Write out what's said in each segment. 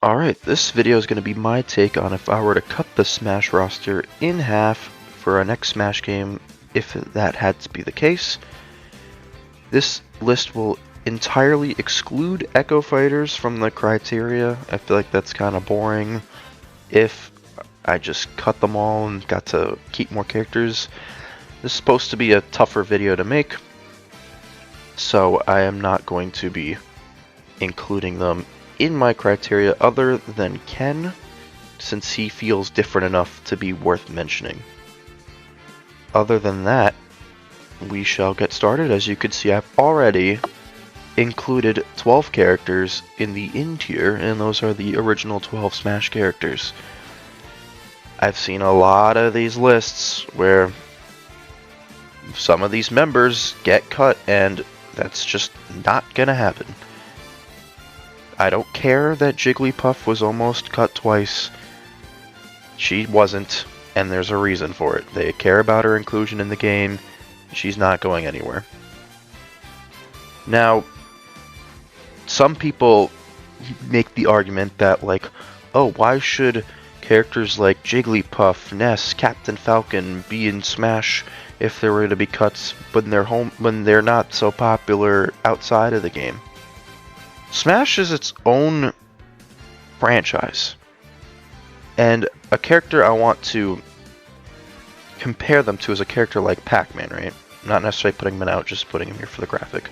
Alright, this video is going to be my take on if I were to cut the Smash roster in half for our next Smash game, if that had to be the case. This list will entirely exclude Echo Fighters from the criteria. I feel like that's kind of boring. If I just cut them all and got to keep more characters, this is supposed to be a tougher video to make, so I am not going to be including them in my criteria other than Ken, since he feels different enough to be worth mentioning. Other than that, we shall get started. As you can see, I've already included 12 characters in the in tier, and those are the original 12 Smash characters. I've seen a lot of these lists where some of these members get cut, and that's just not gonna happen. I don't care that Jigglypuff was almost cut twice. She wasn't, and there's a reason for it. They care about her inclusion in the game. She's not going anywhere. Now, some people make the argument that, like, oh, why should characters like Jigglypuff, Ness, Captain Falcon be in Smash if there were to be cuts when they're not so popular outside of the game? Smash is its own franchise, and a character I want to compare them to is a character like Pac-Man, right? Not necessarily putting him out, just putting him here for the graphic.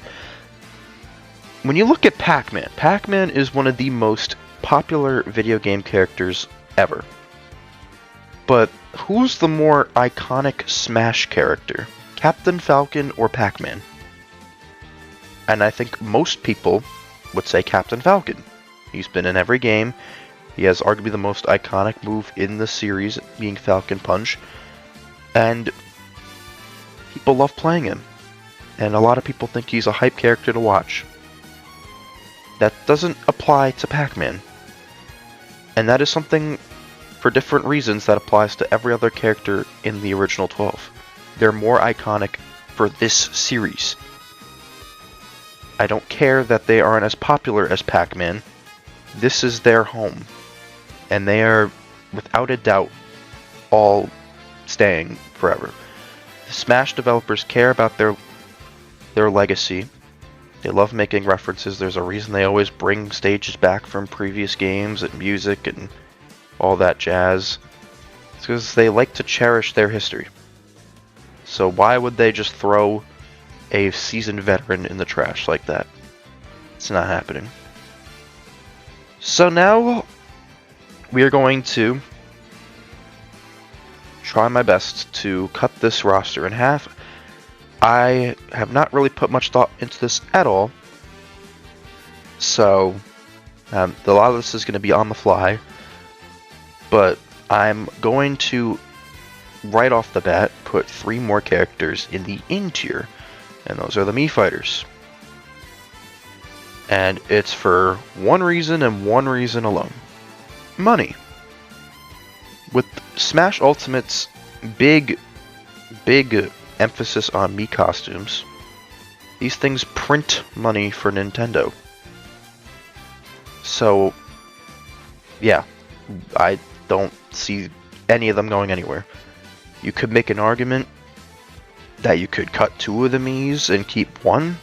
When you look at Pac-Man, Pac-Man is one of the most popular video game characters ever. But who's the more iconic Smash character? Captain Falcon or Pac-Man? And I think most people would say Captain Falcon. He's been in every game. He has arguably the most iconic move in the series, being Falcon Punch. And people love playing him. And a lot of people think he's a hype character to watch. That doesn't apply to Pac-Man. And that is something, for different reasons, that applies to every other character in the original 12. They're more iconic for this series. I don't care that they aren't as popular as Pac-Man. This is their home. And they are, without a doubt, all staying forever. The Smash developers care about their legacy. They love making references. There's a reason they always bring stages back from previous games and music and all that jazz. It's because they like to cherish their history. So why would they just throw a seasoned veteran in the trash like that? It's not happening. So now we are going to try my best to cut this roster in half. I have not really put much thought into this at all, so a lot of this is going to be on the fly, but I'm going to, right off the bat, put 3 more characters in the in tier, and those are the Mii Fighters. And it's for one reason and one reason alone: money. With Smash Ultimate's big emphasis on Mii costumes, these things print money for Nintendo. So, yeah, I don't see any of them going anywhere. You could make an argument that you could cut 2 of the Miis and keep 1,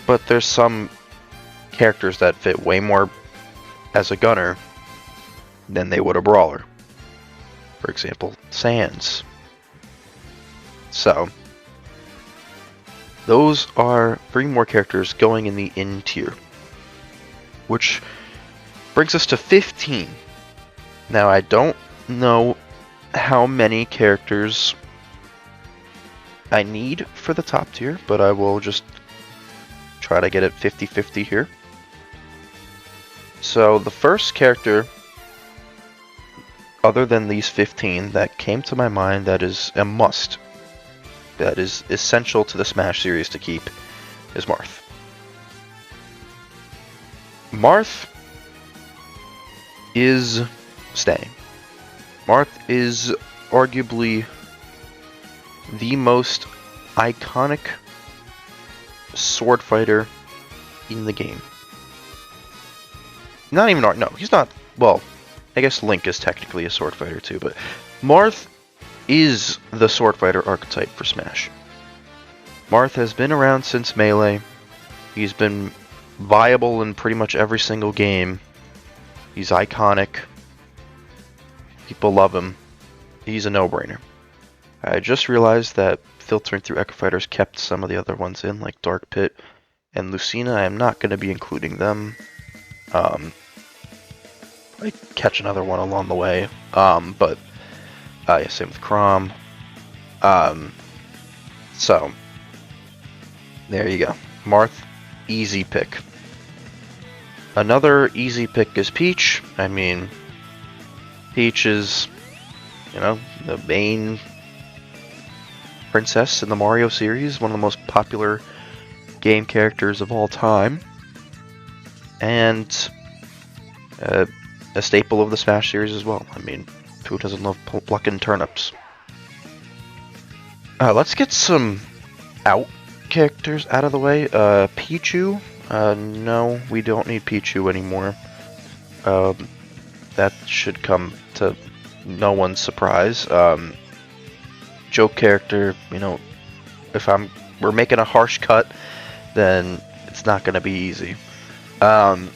but there's some characters that fit way more as a gunner than they would a brawler. For example, Sans. So, those are 3 more characters going in the in tier, which brings us to 15. Now, I don't know how many characters I need for the top tier, but I will just try to get it 50-50 here. So, the first character, other than these 15, that came to my mind that is a must, that is essential to the Smash series to keep, is Marth. Marth is staying. Marth is arguably the most iconic sword fighter in the game. not even no, he's not. Well, I guess Link is technically a sword fighter too, but Marth is the sword fighter archetype for Smash. Marth has been around since Melee. He's been viable in pretty much every single game. He's iconic. People love him. He's a no-brainer. I just realized that filtering through Echo Fighters kept some of the other ones in, like Dark Pit and Lucina. I am not going to be including them. I catch another one along the way. But yeah, same with Chrom. So there you go. Marth, easy pick. Another easy pick is Peach. I mean, Peach is, you know, the main princess in the Mario series, one of the most popular game characters of all time, and a staple of the Smash series as well. I mean, who doesn't love plucking turnips? Let's get some out characters out of the way. Pichu. No, we don't need Pichu anymore. That should come to no one's surprise. Joke character, you know, if we're making a harsh cut, then it's not going to be easy. I'd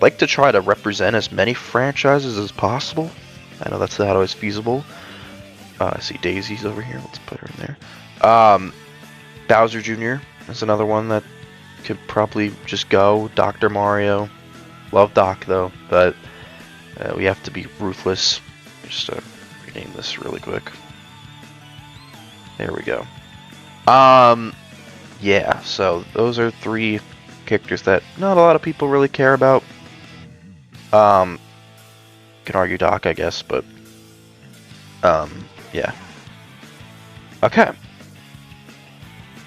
like to try to represent as many franchises as possible. I know that's not always feasible. I see Daisy's over here. Let's put her in there. Bowser Jr. is another one that could probably just go. Dr. Mario. Love Doc, though, but we have to be ruthless. Just rename this really quick. There we go. Yeah, so those are 3 characters that not a lot of people really care about. Can argue Doc, I guess, but yeah. Okay.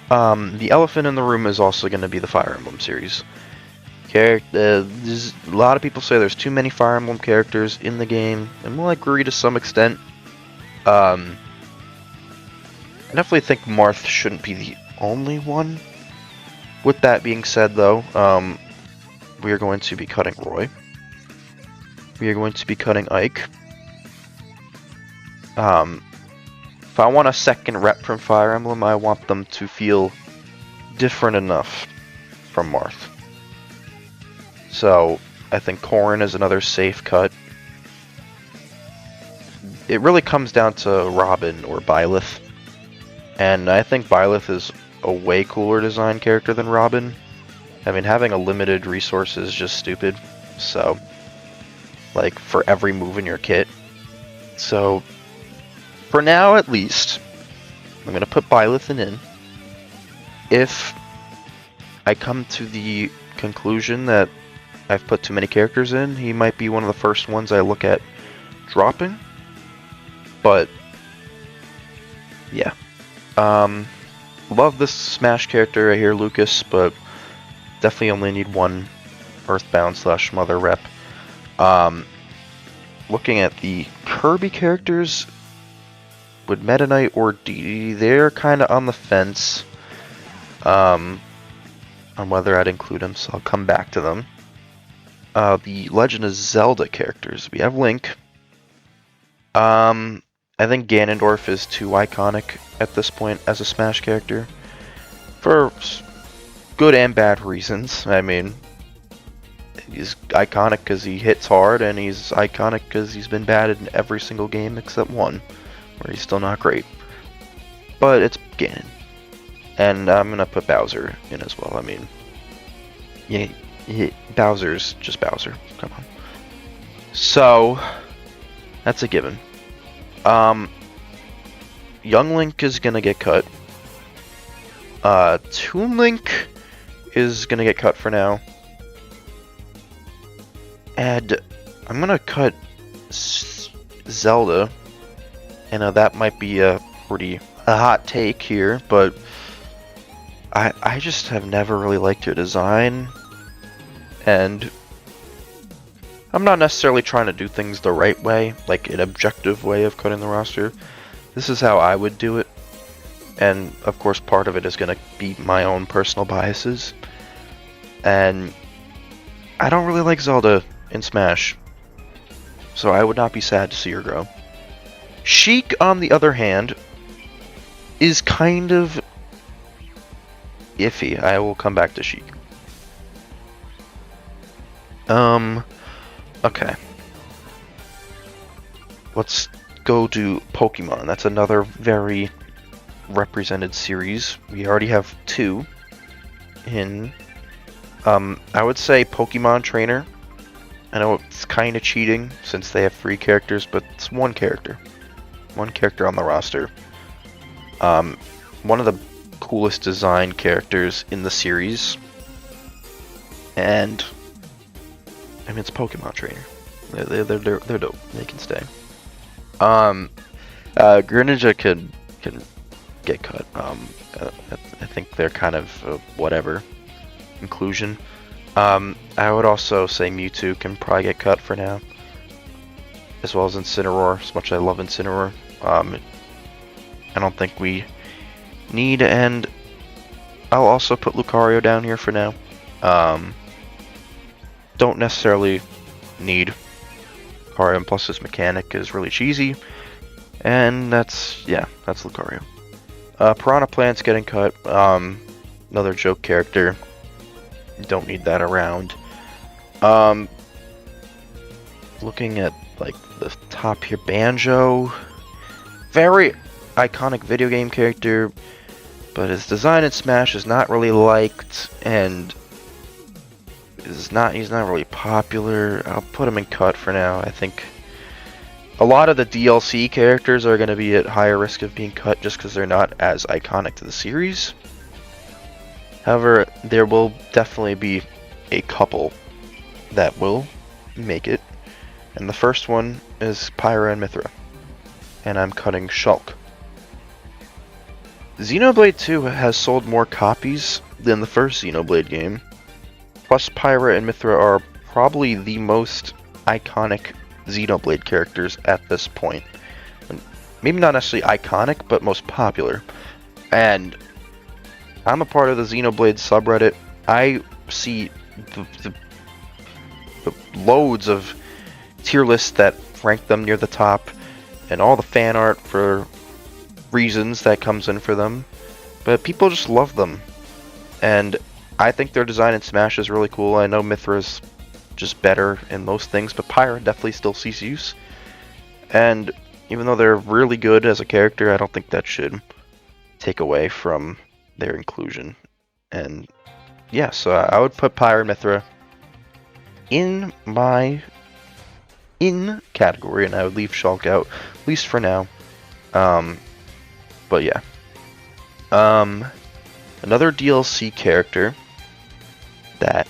The elephant in the room is also going to be the Fire Emblem series. A lot of people say there's too many Fire Emblem characters in the game, and we'll agree to some extent. I definitely think Marth shouldn't be the only one. With that being said, though, we are going to be cutting Roy. We are going to be cutting Ike. If I want a second rep from Fire Emblem, I want them to feel different enough from Marth. So, I think Corrin is another safe cut. It really comes down to Robin or Byleth. And I think Byleth is a way cooler design character than Robin. I mean, having a limited resource is just stupid. So, like, for every move in your kit. So, for now at least, I'm going to put Byleth in. If I come to the conclusion that I've put too many characters in, he might be one of the first ones I look at dropping. But, yeah. Love this Smash character right here, Lucas, but definitely only need one Earthbound/Mother rep. Looking at the Kirby characters, with Meta Knight or Dee, they're kind of on the fence on whether I'd include them, so I'll come back to them. The Legend of Zelda characters, we have Link. I think Ganondorf is too iconic at this point as a Smash character. For good and bad reasons. I mean, he's iconic because he hits hard, and he's iconic because he's been bad in every single game except one, where he's still not great. But it's Ganon. And I'm going to put Bowser in as well. I mean, yeah, Bowser's just Bowser. Come on. So, that's a given. Young Link is gonna get cut. Toon Link is gonna get cut for now. And I'm gonna cut Zelda. I know that might be a hot take here, but I just have never really liked her design. And I'm not necessarily trying to do things the right way, like an objective way of cutting the roster. This is how I would do it. And of course part of it is going to be my own personal biases. And I don't really like Zelda in Smash, so I would not be sad to see her grow. Sheik, on the other hand, is kind of iffy. I will come back to Sheik. Okay. Let's go to Pokemon. That's another very represented series. We already have 2 in. I would say Pokemon Trainer. I know it's kind of cheating since they have 3 characters, but it's 1 character. 1 character on the roster. One of the coolest design characters in the series. And I mean, it's Pokemon Trainer. They're dope. They can stay. Greninja can get cut. I think they're kind of whatever inclusion. I would also say Mewtwo can probably get cut for now, as well as Incineroar. As much as I love Incineroar, I don't think we need. And I'll also put Lucario down here for now. Don't necessarily need Lucario, and plus his mechanic is really cheesy. And that's Lucario. Piranha Plant's getting cut. Another joke character. Don't need that around. Looking at like the top here, Banjo. Very iconic video game character, but his design in Smash is not really liked, and he's not really popular. I'll put him in cut for now. I think a lot of the DLC characters are going to be at higher risk of being cut just because they're not as iconic to the series. However, there will definitely be a couple that will make it. And the first one is Pyra and Mythra. And I'm cutting Shulk. Xenoblade 2 has sold more copies than the first Xenoblade game. Plus, Pyra and Mythra are probably the most iconic Xenoblade characters at this point. Maybe not necessarily iconic, but most popular. And I'm a part of the Xenoblade subreddit. I see the loads of tier lists that rank them near the top, and all the fan art for reasons that comes in for them. But people just love them. And I think their design in Smash is really cool. I know Mythra's just better in most things, but Pyra definitely still sees use. And even though they're really good as a character, I don't think that should take away from their inclusion. And yeah, so I would put Pyra and Mythra in my category, and I would leave Shulk out, at least for now. But yeah. Another DLC character that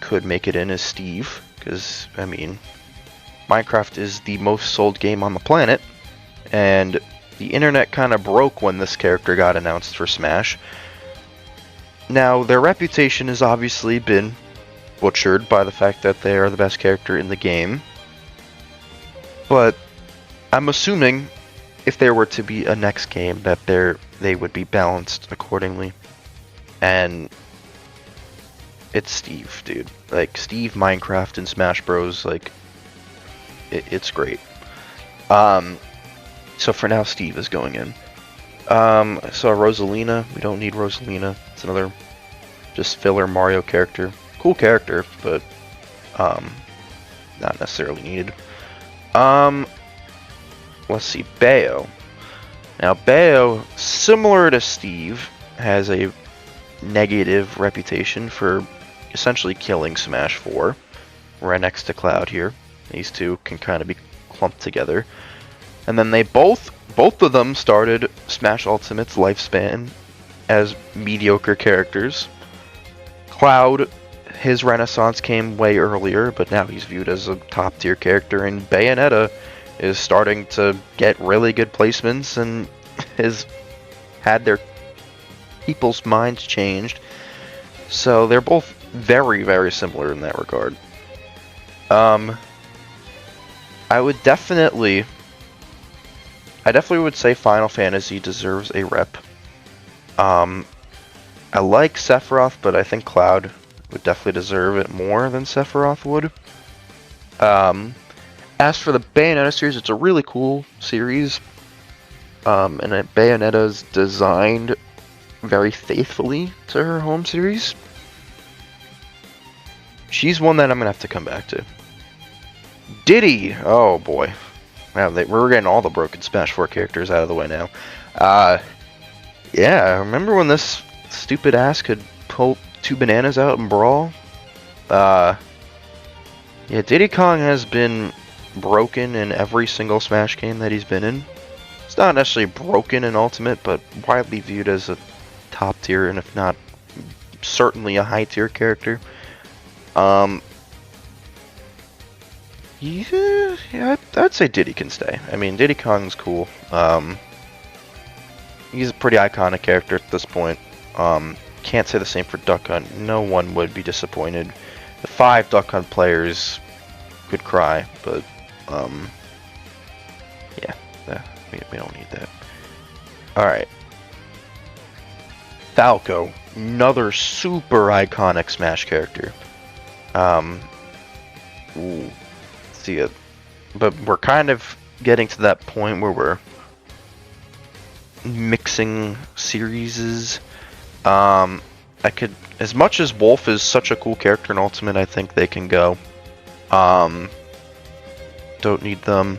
could make it in is Steve, because, I mean, Minecraft is the most sold game on the planet, and the internet kind of broke when this character got announced for Smash. Now, their reputation has obviously been butchered by the fact that they are the best character in the game, but I'm assuming if there were to be a next game that they would be balanced accordingly. And it's Steve, dude. Like, Steve Minecraft in Smash Bros, like, it's great. So for now, Steve is going in. I saw Rosalina. We don't need Rosalina. It's another just filler Mario character. Cool character, but not necessarily needed. Let's see, Bayo. Now, Bayo, similar to Steve, has a negative reputation for essentially killing Smash 4. Right next to Cloud here. These two can kind of be clumped together. And then they both of them started Smash Ultimate's lifespan as mediocre characters. Cloud, his renaissance came way earlier, but now he's viewed as a top tier character, and Bayonetta is starting to get really good placements and has had their people's minds changed. So they're both very, very similar in that regard. I definitely would say Final Fantasy deserves a rep. I like Sephiroth, but I think Cloud would definitely deserve it more than Sephiroth would. As for the Bayonetta series, it's a really cool series. And Bayonetta's designed very faithfully to her home series. She's one that I'm gonna have to come back to. Diddy! Oh boy. Wow, we're getting all the broken Smash 4 characters out of the way now. Yeah, remember when this stupid ass could pull 2 bananas out and brawl? Yeah, Diddy Kong has been broken in every single Smash game that he's been in. It's not necessarily broken in Ultimate, but widely viewed as a top tier, and if not, certainly a high tier character. Yeah, I'd say Diddy can stay. I mean, Diddy Kong's cool. He's a pretty iconic character at this point. Can't say the same for Duck Hunt. No one would be disappointed. The 5 Duck Hunt players could cry, but yeah, we don't need that. Alright. Falco, another super iconic Smash character. Ooh, see it. But we're kind of getting to that point where we're mixing serieses. I could, as much as Wolf is such a cool character in Ultimate, I think they can go. Don't need them.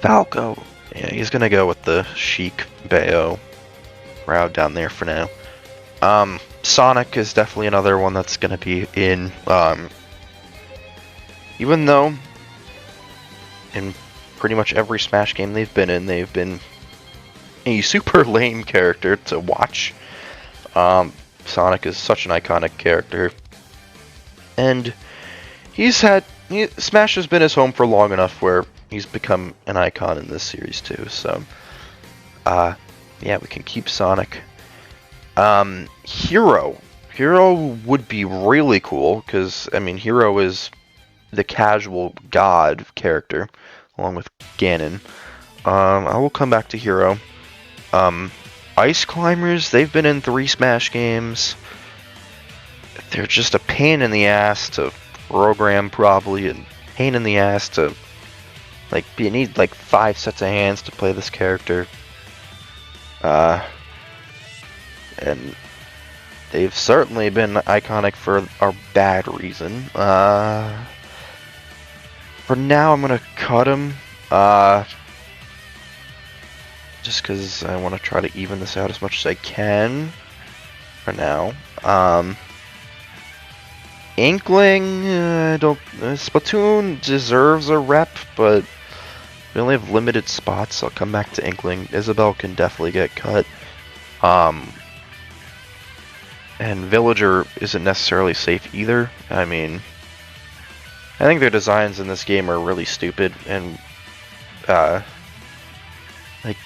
Falco. Yeah, he's gonna go with the Sheik Bayo crowd down there for now. Sonic is definitely another one that's gonna be in. Even though in pretty much every Smash game they've been a super lame character to watch. Sonic is such an iconic character, and Smash has been his home for long enough where he's become an icon in this series too. So, yeah, we can keep Sonic. Hero would be really cool because I mean, Hero is the casual god character along with Ganon. I will come back to Hero. Ice Climbers, they've been in 3 Smash games. They're just a pain in the ass to program probably, and pain in the ass to you need like 5 sets of hands to play this character. And they've certainly been iconic for a bad reason. For now, I'm gonna cut them. Just because I want to try to even this out as much as I can. For now. Inkling, Splatoon deserves a rep, but we only have limited spots. I'll come back to Inkling. Isabelle can definitely get cut. And Villager isn't necessarily safe either. I mean, I think their designs in this game are really stupid, and like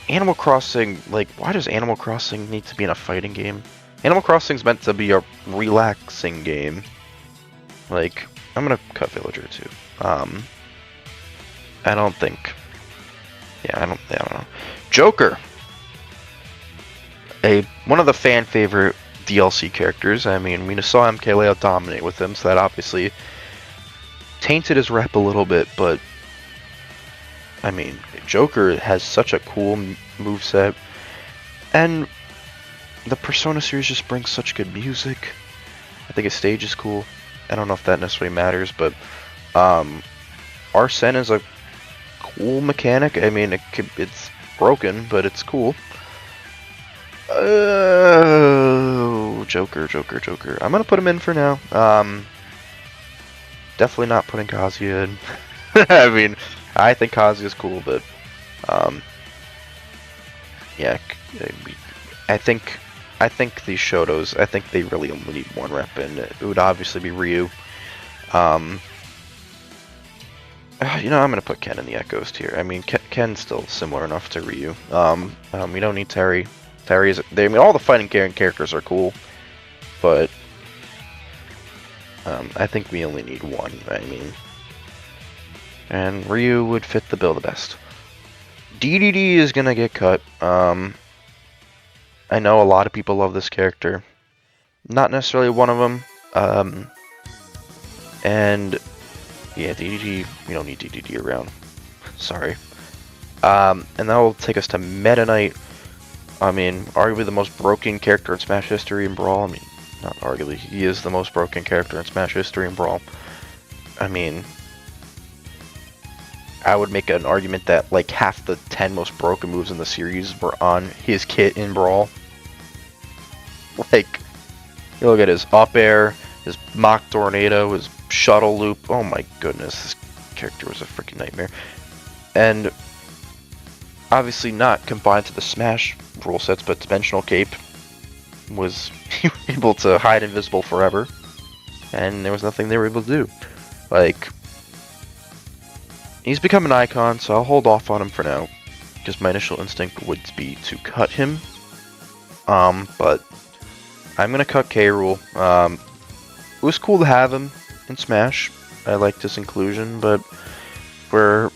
Animal Crossing, why does Animal Crossing need to be in a fighting game? Animal Crossing's meant to be a relaxing game. I'm gonna cut Villager too. I don't think. Yeah, I don't know. Joker. One of the fan favorite DLC characters. I mean, we saw MKLeo dominate with him, so that obviously tainted his rep a little bit, but I mean, Joker has such a cool moveset, and the Persona series just brings such good music. I think his stage is cool. I don't know if that necessarily matters, but Arsene is a cool mechanic. I mean, it's broken, but it's cool. Joker. I'm gonna put him in for now. Definitely not putting Kazuya in. I mean, I think Kazuya's cool, but yeah, I think these Shotos, I think they really only need 1 rep, and it would obviously be Ryu. I'm gonna put Ken in the Echoes tier. I mean, Ken's still similar enough to Ryu. We don't need Terry. I mean, all the fighting characters are cool, but I think we only need 1. I mean, and Ryu would fit the bill the best. DDD is gonna get cut. I know a lot of people love this character. Not necessarily one of them. And yeah, DDD, we don't need DDD around. Sorry. And that will take us to Meta Knight. I mean, arguably the most broken character in Smash history and Brawl. I mean, not arguably, he is the most broken character in Smash history and Brawl. I mean, I would make an argument that like half the 10 most broken moves in the series were on his kit in Brawl. Like, you look at his up air, his mock tornado, his shuttle loop. Oh my goodness, this character was a freaking nightmare. And obviously not confined to the Smash rule sets, but Dimensional Cape was able to hide invisible forever, and there was nothing they were able to do. Like, he's become an icon, so I'll hold off on him for now, because my initial instinct would be to cut him. But I'm gonna cut K. Rool. It was cool to have him in Smash. I liked his inclusion, but we're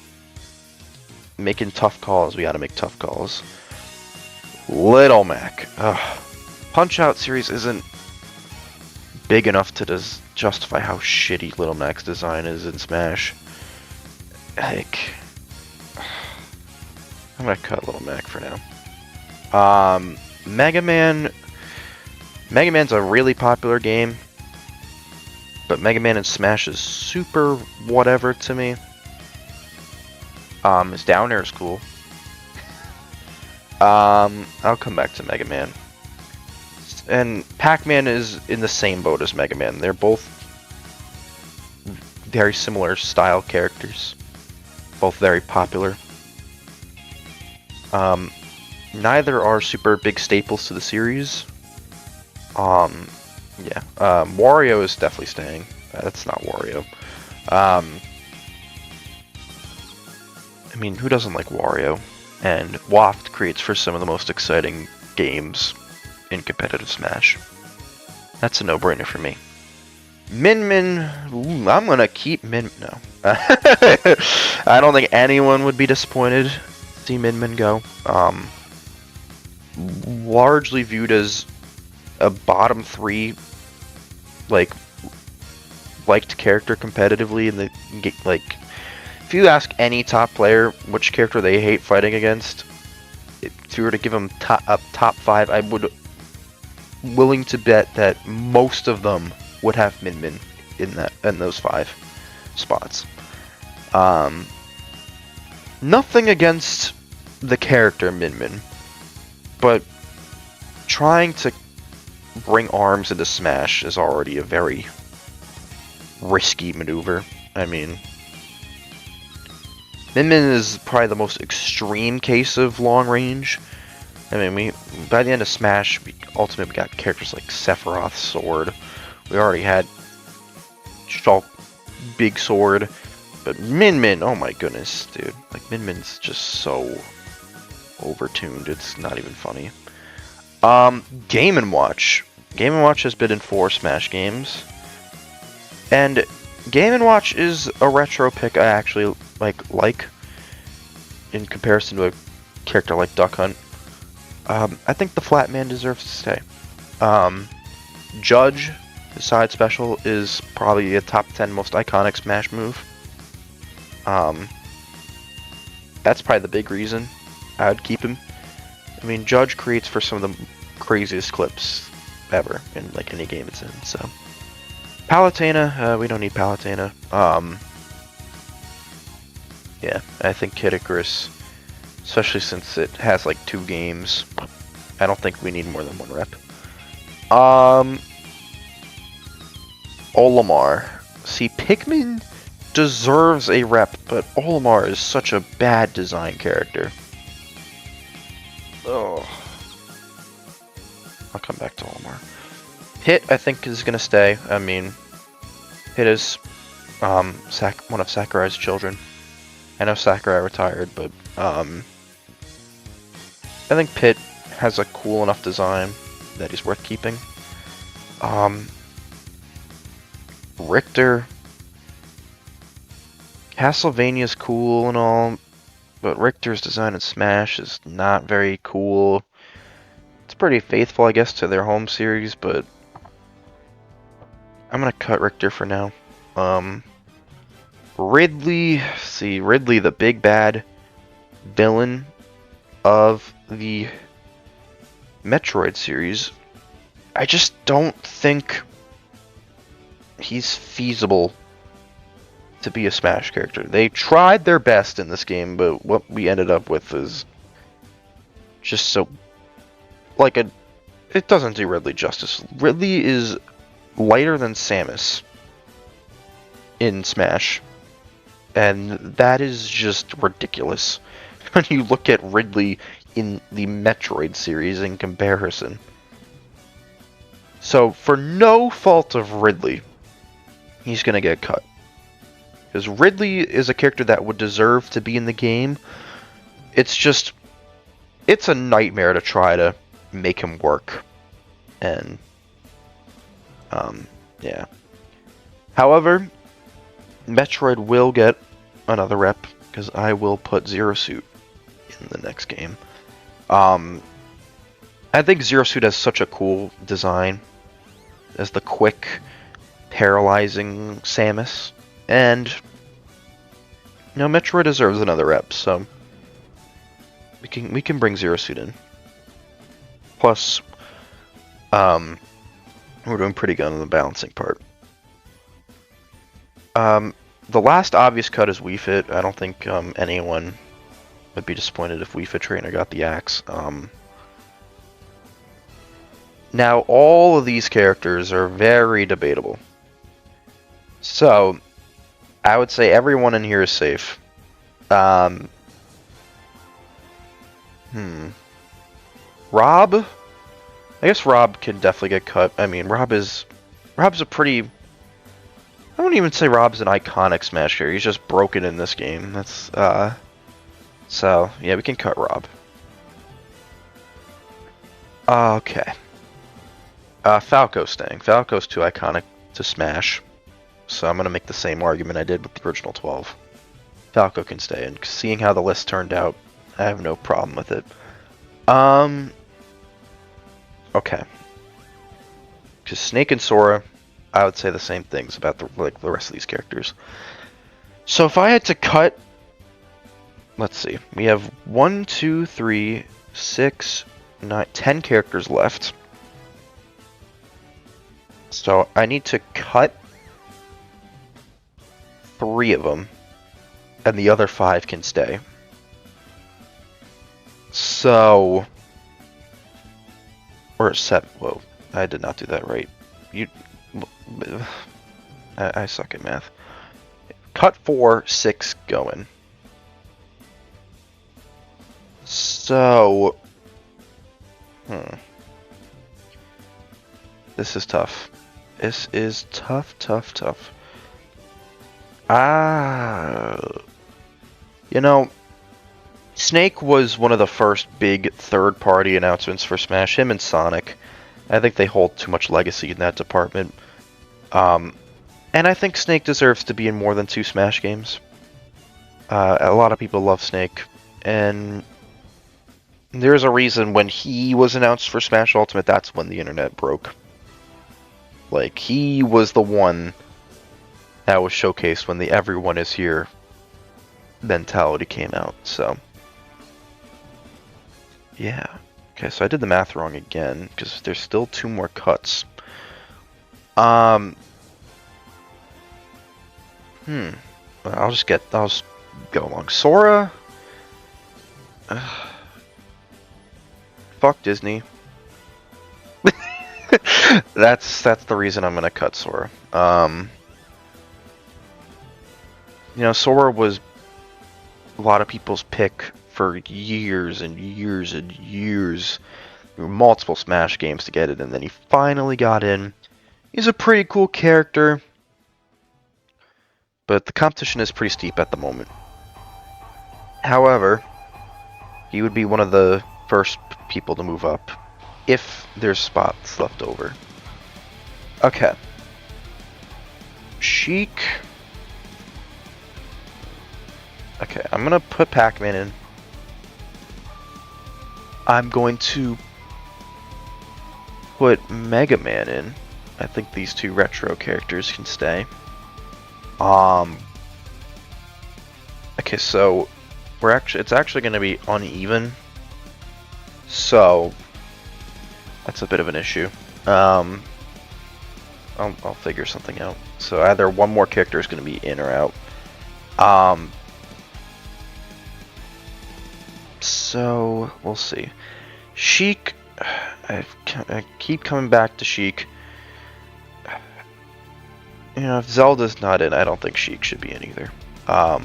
making tough calls. We gotta make tough calls. Little Mac. Punch-Out series isn't big enough to justify how shitty Little Mac's design is in Smash. Like, I'm gonna cut Little Mac for now. Mega Man. Mega Man's a really popular game, but Mega Man in Smash is super whatever to me. His down air is cool. I'll come back to Mega Man. And Pac-Man is in the same boat as Mega Man. They're both very similar style characters. Both very popular. Neither are super big staples to the series. Yeah. Wario is definitely staying. That's not Wario. I mean, who doesn't like Wario? And Waft creates for some of the most exciting games in competitive Smash. That's a no-brainer for me. Min Min, I'm gonna keep Min. No, I don't think anyone would be disappointed to see Min Min go. Largely viewed as a bottom 3, like liked character competitively in the like. If you ask any top player which character they hate fighting against, if you were to give them a top 5, I would willing to bet that most of them would have Min Min in those 5 spots. Nothing against the character Min Min, but trying to bring ARMS into Smash is already a very risky maneuver. I mean, Min Min is probably the most extreme case of long range. I mean, by the end of Smash, ultimately we got characters like Sephiroth Sword. We already had Shulk Big Sword, but Min Min, oh my goodness, dude! Like Min Min's just so overtuned. It's not even funny. Game & Watch. Game & Watch has been in 4 Smash games, and Game & Watch is a retro pick I actually like in comparison to a character like Duck Hunt. I think the Flat Man deserves to stay. Judge, the side special, is probably a top 10 most iconic Smash move. That's probably the big reason I would keep him. I mean, Judge creates for some of the craziest clips ever in like any game it's in. So Palutena, we don't need Palutena. Yeah, I think Kid Icarus, especially since it has like 2 games, I don't think we need more than 1 rep. Olimar. See, Pikmin deserves a rep, but Olimar is such a bad design character. Oh. I'll come back to Olimar. Hit, I think, is gonna stay. I mean, Hit is one of Sakurai's children. I know Sakurai retired, but I think Pit has a cool enough design that he's worth keeping. Richter. Castlevania's cool and all, but Richter's design in Smash is not very cool. It's pretty faithful, I guess, to their home series, but I'm gonna cut Richter for now. Ridley, see, Ridley, the big bad villain of the Metroid series. I just don't think he's feasible to be a Smash character. They tried their best in this game, but what we ended up with is just so like it doesn't do Ridley justice. Ridley is lighter than Samus in Smash, and that is just ridiculous when you look at Ridley in the Metroid series in comparison. So for no fault of Ridley, he's gonna get cut. Because Ridley is a character that would deserve to be in the game. It's a nightmare to try to make him work. And, yeah. However, Metroid will get another rep, because I will put Zero Suit in the next game. I think Zero Suit has such a cool design as the quick, paralyzing Samus. And, you know, Metroid deserves another rep, so we can bring Zero Suit in. Plus, we're doing pretty good on the balancing part. The last obvious cut is Wii Fit. I don't think anyone would be disappointed if Wii Fit Trainer got the axe. Now, all of these characters are very debatable. So, I would say everyone in here is safe. Rob? I guess Rob can definitely get cut. I mean, Rob's a pretty... I wouldn't even say Rob's an iconic Smash character. He's just broken in this game. That's, So, yeah, we can cut Rob. Okay. Falco's staying. Falco's too iconic to Smash. So I'm going to make the same argument I did with the original 12. Falco can stay, and seeing how the list turned out, I have no problem with it. Okay. Because Snake and Sora, I would say the same things about the rest of these characters. So if I had to cut... Let's see. We have 1, 2, 3, 6, 9, 10 characters left. So I need to cut 3 of them, and the other 5 can stay. So, or 7. Whoa, I did not do that right. I suck at math. Cut 4, 6 going. So, this is tough. This is tough. You know, Snake was one of the first big third-party announcements for Smash. Him and Sonic. I think they hold too much legacy in that department. And I think Snake deserves to be in more than 2 Smash games. A lot of people love Snake, and there's a reason when he was announced for Smash Ultimate, that's when the internet broke. Like, he was the one that was showcased when the everyone is here mentality came out, so. Yeah. Okay, so I did the math wrong again, because there's still 2 more cuts. I'll just go along. Sora? Fuck Disney. That's the reason I'm gonna cut Sora. You know, Sora was a lot of people's pick for years and years and years. There were multiple Smash games to get it, and then he finally got in. He's a pretty cool character, but the competition is pretty steep at the moment. However, he would be one of the first people to move up if there's spots left over. Okay. Sheik. Okay, I'm gonna put Pac-Man in. I'm going to put Mega Man in. I think these two retro characters can stay. Okay, so it's actually going to be uneven. So that's a bit of an issue. I'll figure something out. So either one more character is going to be in or out. So we'll see. Sheik, I keep coming back to Sheik. You know, if Zelda's not in, I don't think Sheik should be in either. I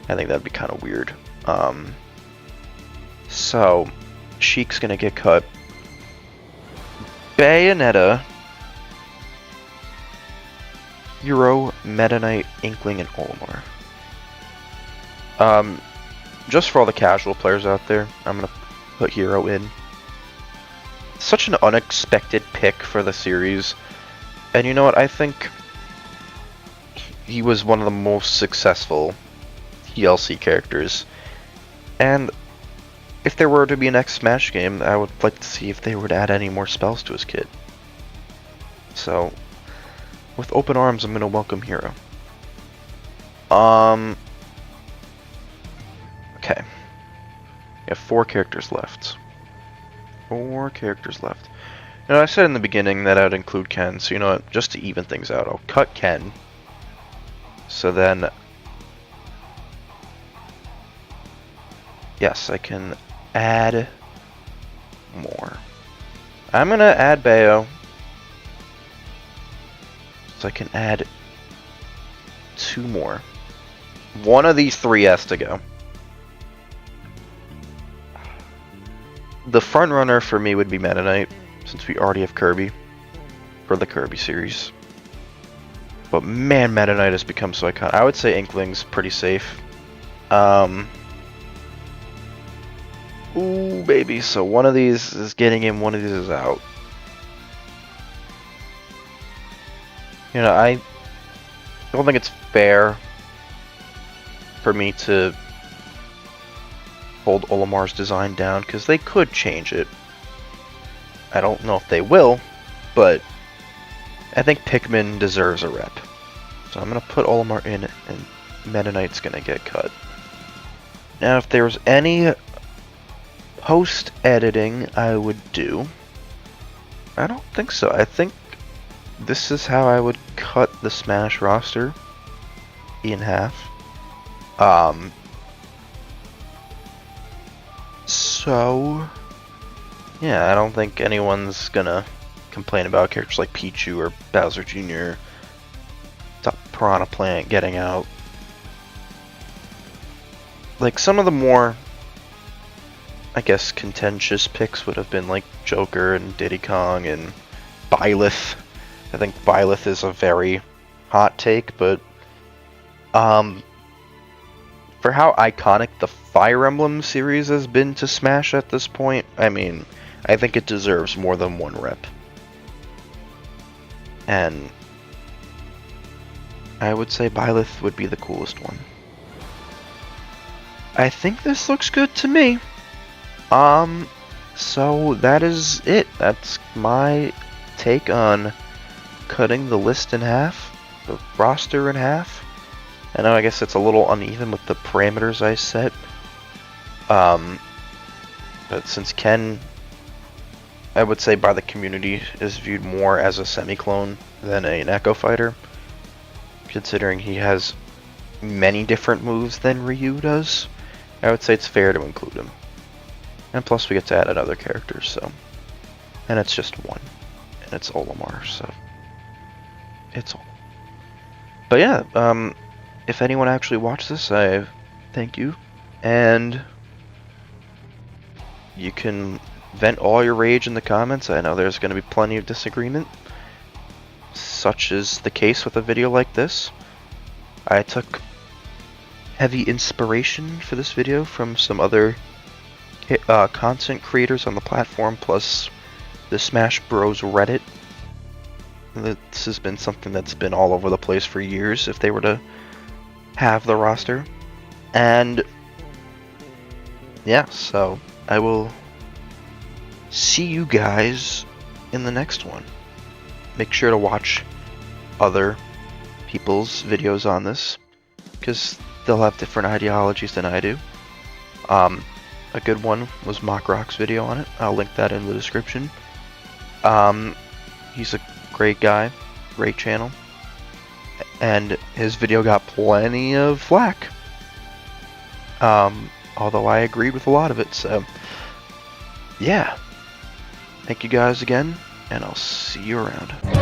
think that'd be kind of weird. So Sheik's gonna get cut. Bayonetta, Hero, Meta Knight, Inkling, and Olimar. Just for all the casual players out there, I'm gonna put Hero in. Such an unexpected pick for the series, and you know what? I think he was one of the most successful DLC characters. And if there were to be a next Smash game, I would like to see if they would add any more spells to his kit. So, with open arms, I'm gonna welcome Hero. Okay. We have 4 characters left. 4 characters left. You know, I said in the beginning that I'd include Ken, so you know what? Just to even things out, I'll cut Ken. So then, yes, I can add more. I'm gonna add Bayo. So I can add 2 more. One of these 3 has to go. The front runner for me would be Meta Knight, since we already have Kirby for the Kirby series. But man, Meta Knight has become so iconic. I would say Inkling's pretty safe. Ooh, baby. So one of these is getting in, one of these is out. You know, I don't think it's fair for me to hold Olimar's design down, because they could change it. I don't know if they will, but I think Pikmin deserves a rep. So I'm going to put Olimar in, and Meta Knight's going to get cut. Now, if there's any post-editing I would do, I don't think so. I think this is how I would cut the Smash roster in half. So, yeah, I don't think anyone's gonna complain about characters like Pichu or Bowser Jr., Piranha Plant getting out. Like, some of the more, I guess, contentious picks would have been like Joker and Diddy Kong and Byleth. I think Byleth is a very hot take, but for how iconic the Fire Emblem series has been to Smash at this point, I mean, I think it deserves more than one rep. And I would say Byleth would be the coolest one. I think this looks good to me. So that is it. That's my take on cutting the list in half, the roster in half. I know, I guess it's a little uneven with the parameters I set. But since Ken, I would say by the community, is viewed more as a semi-clone than an Echo Fighter, considering he has many different moves than Ryu does, I would say it's fair to include him. And plus we get to add another character, so. And it's just one. And it's Olimar, so. It's all. But yeah, if anyone actually watched this, I thank you. And you can vent all your rage in the comments. I know there's going to be plenty of disagreement. Such is the case with a video like this. I took heavy inspiration for this video from some other content creators on the platform, plus the Smash Bros. Reddit. This has been something that's been all over the place for years if they were to have the roster. And yeah, so I will see you guys in the next one. Make sure to watch other people's videos on this, because they'll have different ideologies than I do. A good one was Mock Rock's video on it. I'll link that in the description. He's a great guy, great channel, and his video got plenty of flack. Although I agreed with a lot of it, so yeah. Thank you guys again, and I'll see you around.